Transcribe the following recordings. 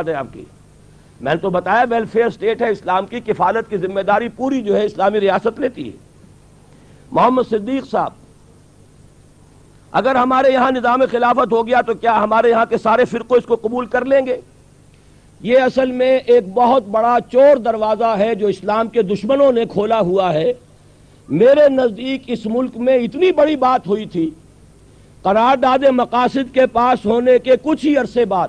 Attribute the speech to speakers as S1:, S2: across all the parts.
S1: ہے آپ کی. میں نے تو بتایا ویلفیئر اسٹیٹ ہے اسلام کی کفالت کی ذمہ داری پوری جو ہے اسلامی ریاست لیتی ہے. محمد صدیق صاحب، اگر ہمارے یہاں نظام خلافت ہو گیا تو کیا ہمارے یہاں کے سارے فرقوں اس کو قبول کر لیں گے؟ یہ اصل میں ایک بہت بڑا چور دروازہ ہے جو اسلام کے دشمنوں نے کھولا ہوا ہے. میرے نزدیک اس ملک میں اتنی بڑی بات ہوئی تھی، قرارداد مقاصد کے پاس ہونے کے کچھ ہی عرصے بعد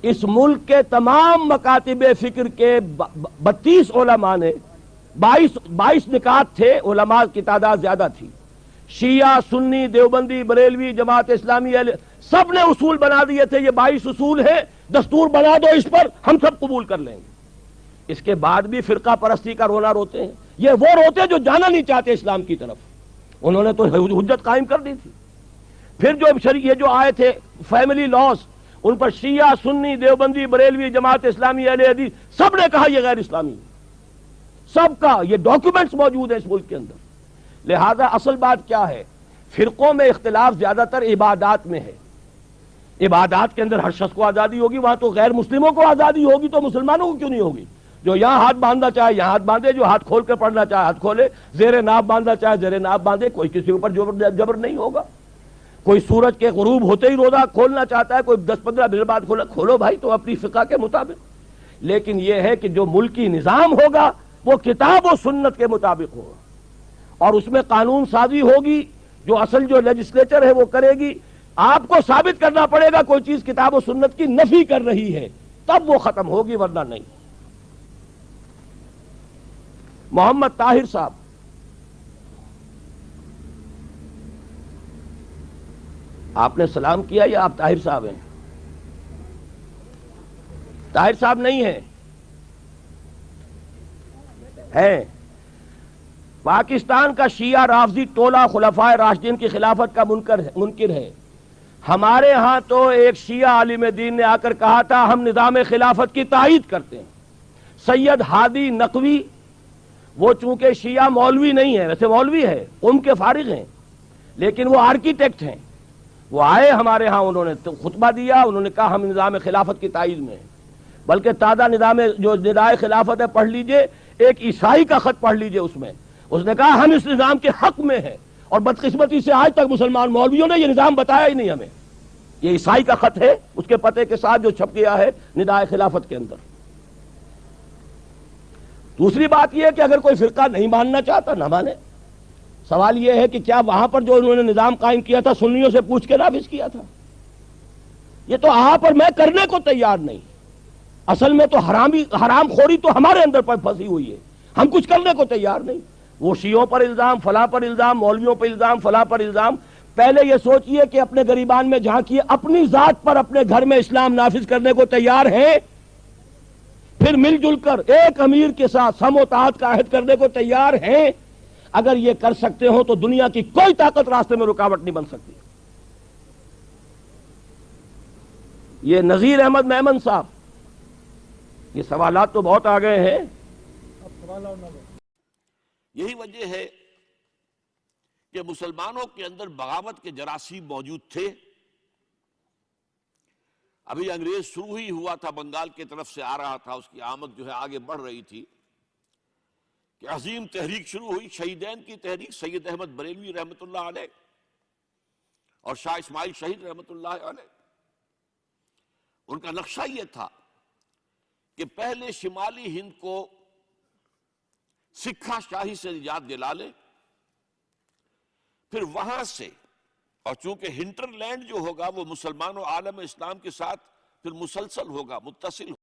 S1: اس ملک کے تمام مکاتب فکر کے 32 علماء نے 22 نکات تھے، علماء کی تعداد زیادہ تھی، شیعہ، سنی، دیوبندی، بریلوی، جماعت اسلامی، سب نے اصول بنا دیے تھے. یہ 22 اصول ہیں، دستور بنا دو اس پر، ہم سب قبول کر لیں گے. اس کے بعد بھی فرقہ پرستی کا رونا روتے ہیں. یہ وہ روتے جو جانا نہیں چاہتے اسلام کی طرف. انہوں نے تو حجت قائم کر دی تھی. پھر جو یہ جو آئے تھے فیملی لاز، ان پر شیعہ، سنی، دیوبندی، بریلوی، جماعت اسلامی، اہل حدیث سب نے کہا یہ غیر اسلامی ہے. سب کا یہ ڈاکیومنٹس موجود ہیں اس ملک کے اندر. لہذا اصل بات کیا ہے؟ فرقوں میں اختلاف زیادہ تر عبادات میں ہے. عبادات کے اندر ہر شخص کو آزادی ہوگی، وہاں تو غیر مسلموں کو آزادی ہوگی، تو مسلمانوں کو کیوں نہیں ہوگی؟ جو یہاں ہاتھ باندھنا چاہے یہاں ہاتھ باندھے، جو ہاتھ کھول کر پڑھنا چاہے ہاتھ کھولے، زیر ناف باندھنا چاہے زیر ناف باندھے، کوئی کسی اوپر جبر نہیں ہوگا. کوئی سورج کے غروب ہوتے ہی روزہ کھولنا چاہتا ہے، کوئی 10-15 دن بعد کھولو بھائی، تو اپنی فقہ کے مطابق. لیکن یہ ہے کہ جو ملکی نظام ہوگا وہ کتاب و سنت کے مطابق ہوگا، اور اس میں قانون سازی ہوگی. جو اصل جو لیجسلیچر ہے وہ کرے گی. آپ کو ثابت کرنا پڑے گا کوئی چیز کتاب و سنت کی نفی کر رہی ہے، تب وہ ختم ہوگی، ورنہ نہیں. محمد طاہر صاحب، آپ نے سلام کیا یا آپ طاہر صاحب ہیں؟ طاہر صاحب نہیں ہیں؟ ہیں. پاکستان کا شیعہ رافضی ٹولہ خلفائے راشدین کی خلافت کا منکر ہے. ہمارے ہاں تو ایک شیعہ عالم دین نے آ کر کہا تھا ہم نظام خلافت کی تائید کرتے ہیں. سید ہادی نقوی، وہ چونکہ شیعہ مولوی نہیں ہے، ویسے مولوی ہے، قم کے فارغ ہیں، لیکن وہ آرکیٹیکٹ ہیں. وہ آئے ہمارے ہاں، انہوں نے خطبہ دیا، انہوں نے کہا ہم نظام خلافت کی تائید میں ہیں. بلکہ تازہ نظام جو ندائے خلافت ہے پڑھ لیجئے، ایک عیسائی کا خط پڑھ لیجئے، اس نے کہا ہم اس نظام کے حق میں ہیں. اور بدقسمتی سے آج تک مسلمان مولویوں نے یہ نظام بتایا ہی نہیں ہمیں. یہ عیسائی کا خط ہے، اس کے پتے کے ساتھ جو چھپ گیا ہے ندائے خلافت کے اندر. دوسری بات یہ ہے کہ اگر کوئی فرقہ نہیں ماننا چاہتا نہ مانے. سوال یہ ہے کہ کیا وہاں پر جو انہوں نے نظام قائم کیا تھا سنیوں سے پوچھ کے نافذ کیا تھا؟ یہ تو آپ اور میں کرنے کو تیار نہیں. اصل میں تو حرام خوری تو ہمارے اندر پر پھنسی ہوئی ہے، ہم کچھ کرنے کو تیار نہیں. وہ شیعوں پر الزام، فلاں پر الزام، مولویوں پر الزام، فلاں پر الزام. پہلے یہ سوچئے کہ اپنے گریبان میں جھانکیے، اپنی ذات پر اپنے گھر میں اسلام نافذ کرنے کو تیار ہیں؟ پھر مل جل کر ایک امیر کے ساتھ سم و طاعت کا عہد کرنے کو تیار ہیں؟ اگر یہ کر سکتے ہو تو دنیا کی کوئی طاقت راستے میں رکاوٹ نہیں بن سکتی. یہ نذیر احمد میمن صاحب، یہ سوالات تو بہت آ گئے ہیں.
S2: یہی وجہ ہے کہ مسلمانوں کے اندر بغاوت کے جراثیم موجود تھے. ابھی انگریز شروع ہی ہوا تھا، بنگال کی طرف سے آ رہا تھا، اس کی آمد جو ہے آگے بڑھ رہی تھی کہ عظیم تحریک شروع ہوئی، شہیدین کی تحریک، سید احمد بریلوی رحمۃ اللہ علیہ اور شاہ اسماعیل شہید رحمۃ اللہ علیہ. ان کا نقشہ یہ تھا کہ پہلے شمالی ہند کو سکھا شاہی سے نجات دلا لے، پھر وہاں سے، اور چونکہ ہنٹر لینڈ جو ہوگا وہ مسلمان و عالم اسلام کے ساتھ پھر مسلسل ہوگا، متصل ہوگا.